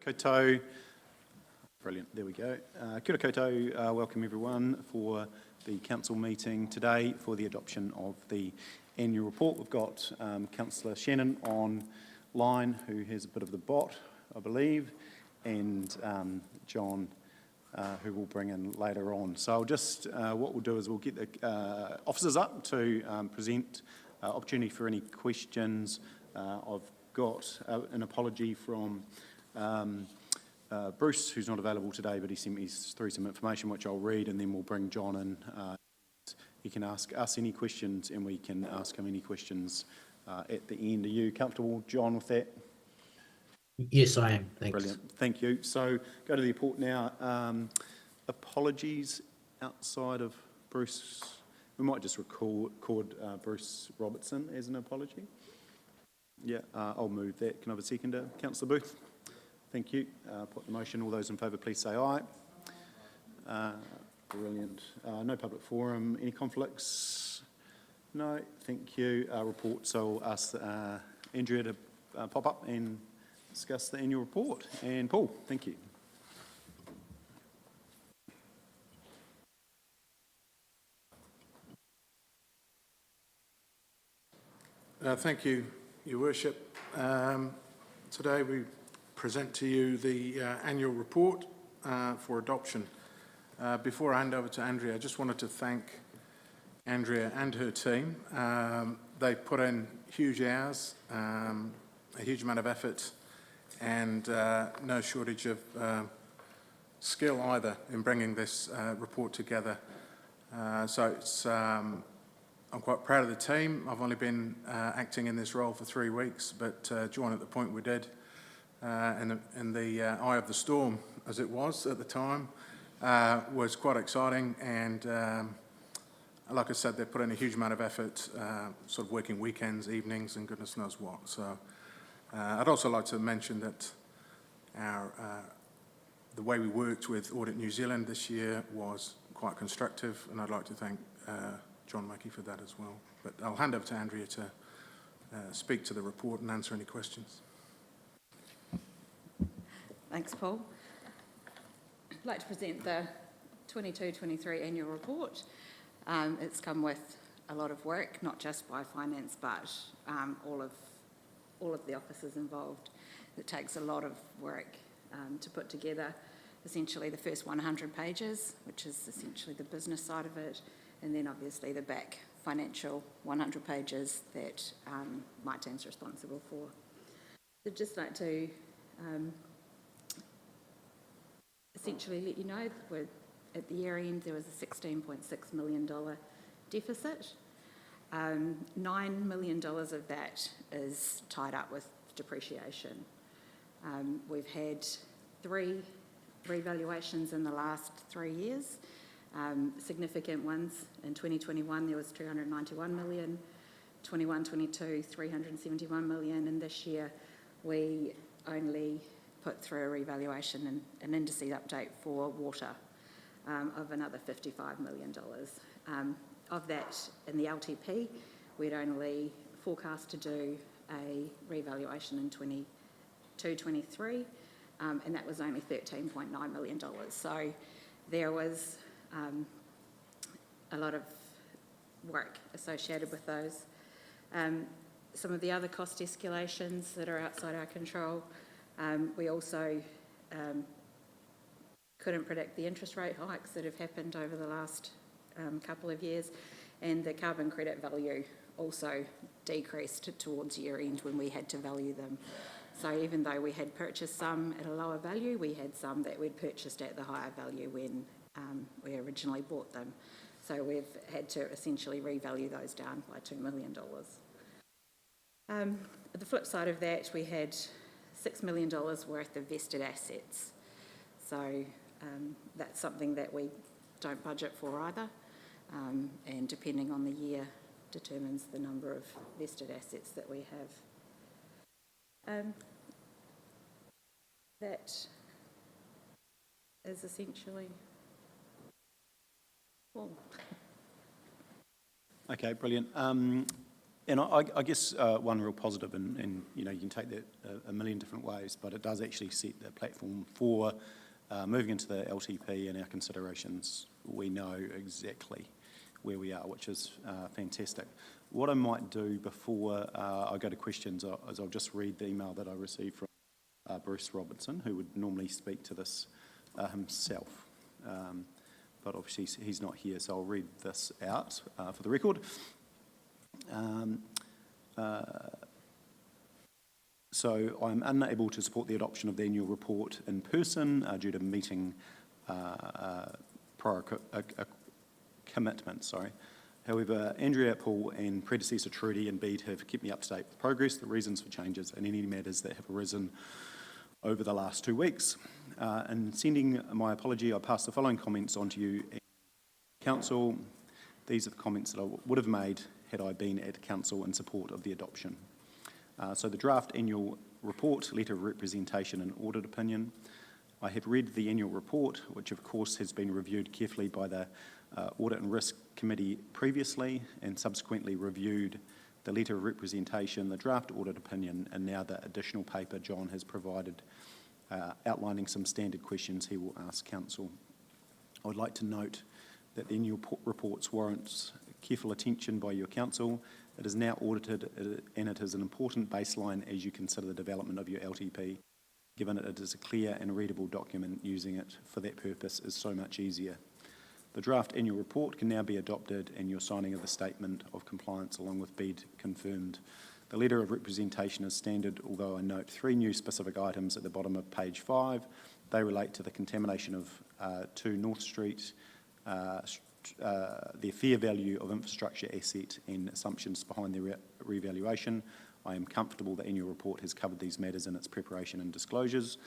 Koutou. Brilliant, there we go. Kia ora koutou, welcome everyone for the council meeting today for the adoption of the annual report. We've got Councillor Shannon online, who has a bit of the bot, I believe, and John, who we'll bring in later on. So I'll just, what we'll do is we'll get the officers up to present, opportunity for any questions. I've got an apology from Bruce, who's not available today, but he sent me through some information which I'll read, and then we'll bring John in. He can ask us any questions and we can ask him any questions at the end. Are you comfortable, John, with that? Yes, I am. Thanks. Brilliant. Thank you. So go to the report now. Apologies outside of Bruce. We might just record Bruce Robertson as an apology. Yeah, I'll move that. Can I have a seconder? Councillor Booth. Thank you. Put the motion. All those in favour, please say aye. Brilliant. No public forum. Any conflicts? No. Thank you. Report. So I'll ask Andrea to pop up and discuss the annual report. And Paul, thank you. Thank you, Your Worship. Today we present to you the annual report for adoption. Before I hand over to Andrea, I just wanted to thank Andrea and her team. They put in huge hours, a huge amount of effort, and no shortage of skill either in bringing this report together. So it's, I'm quite proud of the team. I've only been acting in this role for 3 weeks, but join at the point we did in the eye of the storm, as it was at the time, was quite exciting. And like I said, they put in a huge amount of effort, sort of working weekends, evenings, and goodness knows what. So I'd also like to mention that the way we worked with Audit New Zealand this year was quite constructive, and I'd like to thank John Mackey for that as well. But I'll hand over to Andrea to speak to the report and answer any questions. Thanks, Paul. I'd like to present the 22-23 annual report. It's come with a lot of work, not just by finance, but all of the officers involved. It takes a lot of work to put together essentially the first 100 pages, which is essentially the business side of it, and then obviously the back financial 100 pages that Martin's responsible for. I'd just like to essentially let you know that at the year end there was a $16.6 million deficit. $9 million of that is tied up with depreciation. We've had 3 revaluations in the last 3 years. Significant ones. In 2021 there was $291 million, 21-22 $371 million, and this year we only put through a revaluation and an indices update for water of another $55 million. Of that, in the LTP, we'd only forecast to do a revaluation in 22-23, and that was only $13.9 million. So there was a lot of work associated with those. Some of the other cost escalations that are outside our control, we also couldn't predict the interest rate hikes that have happened over the last couple of years, and the carbon credit value also decreased towards year end when we had to value them. So even though we had purchased some at a lower value, we had some that we'd purchased at the higher value when we originally bought them. So we've had to essentially revalue those down by $2 million. The flip side of that, we had $6 million worth of vested assets. So that's something that we don't budget for either, and depending on the year determines the number of vested assets that we have. That is essentially all. Okay, brilliant. And I guess one real positive, and you know, you can take that a million different ways, but it does actually set the platform for moving into the LTP and our considerations. We know exactly where we are, which is fantastic. What I might do before I go to questions is I'll just read the email that I received from Bruce Robertson, who would normally speak to this himself. But obviously he's not here, so I'll read this out for the record. So I'm unable to support the adoption of the annual report in person due to meeting prior commitments. However, Andrea, Paul and predecessor Trudy and Bede have kept me up to date with progress, the reasons for changes and any matters that have arisen over the last 2 weeks. In sending my apology, I pass the following comments on to you, Council. These are the comments that I would have made had I been at Council in support of the adoption. So the draft annual report, letter of representation and audit opinion. I have read the annual report, which of course has been reviewed carefully by the Audit and Risk Committee previously and subsequently reviewed the letter of representation, the draft audit opinion and now the additional paper John has provided outlining some standard questions he will ask Council. I would like to note that the annual reports warrants careful attention by your Council. It is now audited and it is an important baseline as you consider the development of your LTP, given that it is a clear and readable document. Using it for that purpose is so much easier. The draft annual report can now be adopted and your signing of the statement of compliance along with Bede confirmed. The letter of representation is standard, although I note 3 new specific items at the bottom of page 5. They relate to the contamination of 2 North Street, the fair value of infrastructure asset and assumptions behind their revaluation. I am comfortable the annual report has covered these matters in its preparation and disclosures.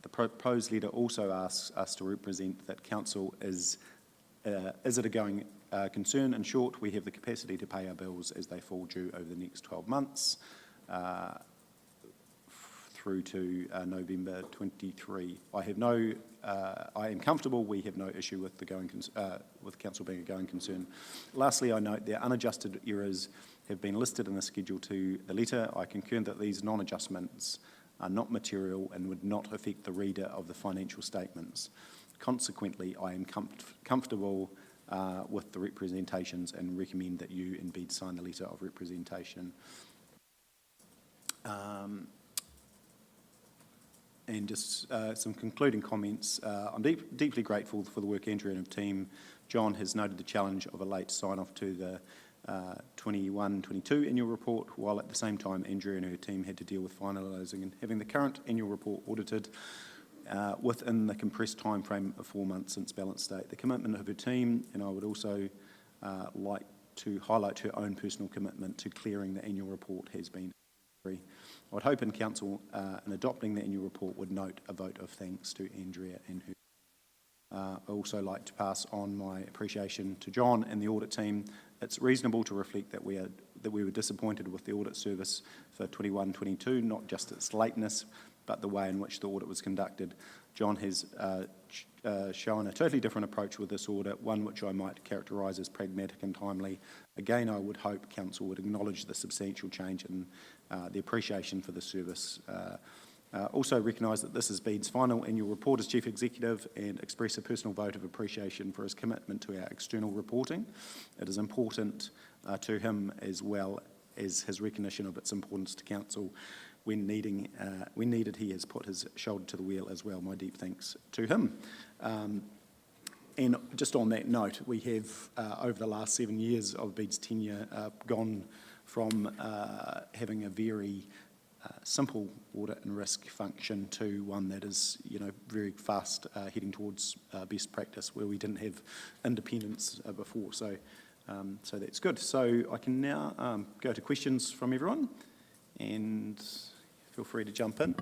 The proposed letter also asks us to represent that Council is it a going concern? In short, we have the capacity to pay our bills as they fall due over the next 12 months through to November 23. I am comfortable we have no issue with with Council being a going concern. Lastly, I note their unadjusted errors have been listed in the schedule to the letter. I concur that these non-adjustments are not material and would not affect the reader of the financial statements. Consequently, I am comfortable with the representations and recommend that you and Bede sign the letter of representation. And just some concluding comments. I'm deeply grateful for the work Andrea and her team. John has noted the challenge of a late sign-off to the 21-22 annual report, while at the same time Andrea and her team had to deal with finalising and having the current annual report audited within the compressed time frame of 4 months since balance date. The commitment of her team, and I would also like to highlight her own personal commitment to clearing the annual report, has been very. I would hope in Council in adopting the annual report would note a vote of thanks to Andrea and her. I also like to pass on my appreciation to John and the audit team. It's reasonable to reflect that we were disappointed with the audit service for 21-22, not just its lateness, but the way in which the audit was conducted. John has shown a totally different approach with this audit, one which I might characterise as pragmatic and timely. Again, I would hope Council would acknowledge the substantial change and the appreciation for the service. Also recognise that this is Bede's final annual report as Chief Executive and express a personal vote of appreciation for his commitment to our external reporting. It is important to him as well as his recognition of its importance to Council. When needed, he has put his shoulder to the wheel as well. My deep thanks to him. And just on that note, we have, over the last 7 years of Bede's tenure, gone from having a very simple audit and risk function to one that is, very fast heading towards best practice, where we didn't have independence before. So that's good. So I can now go to questions from everyone, and feel free to jump in.